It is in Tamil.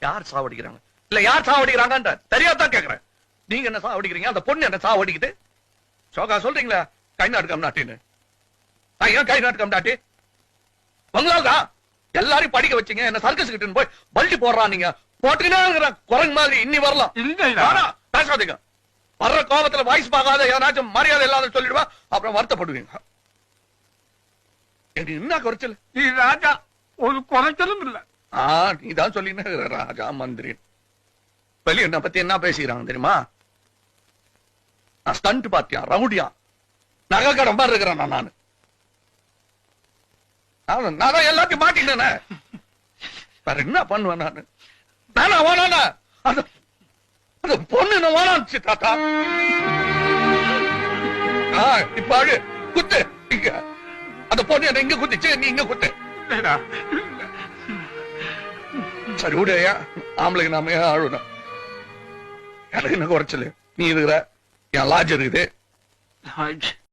யார் சாவடிக்கிறாங்க இல்ல யார் சாவடிக்கிறாங்க தெரியாதான் கேக்குறேன். நீங்க என்ன சாவடிக்கிறீங்க? அந்த பொண்ணு என்ன சாவடிக்குது? சோகா சொல்றீங்களா கை நாட்டுக்கம் நாட்டின்னு? ஏன் கை நாட்டுக்கம் நாட்டி? உங்களால்தான் எல்லாரையும் படிக்க வச்சீங்க. என்ன சர்க்கஸ் கிட்ட போய் பல்டி போடுறான். நீங்க போட்டுக்கிட்டே குரங்கு மாதிரி இன்னி வரலாம். பேசாதீங்க. வர்ற கோபத்துல வாய்ஸ் பார்க்காத ஏதாச்சும் மரியாதை இல்லாத சொல்லிடுவா, அப்புறம் வருத்தப்படுவீங்க. என்ன குறைச்சல்? நீ ராஜா ஒரு குறைச்சலும் இல்ல. நீதான் சொல்லின ராஜா மந்திரி. வெளிய என்ன பத்தி என்ன பேசிக்கிறாங்க தெரியுமா? நான் ஸ்டண்ட் பார்த்தியா, ரவுடியா, நகை கடை மாதிரி இருக்கிறேன் நானு. நான் தான் எல்லாத்தையும் மாட்டினேன். வேற என்ன பண்ணுவேன் நானு? நானா வானா அந்த பொண்ணு என்ன வானாச்சு தாத்தா. இப்ப அழு குத்து. இங்க அந்த பொண்ணு என்ன இங்க குத்திச்சு, நீ இங்க குத்து. சரி விடையா, ஆம்பளைக்கு நாம ஏன் அழுணும்? எனக்கு என்ன குறைச்சல? நீ இருக்கிற, என் லாட்ஜ் இருக்குது.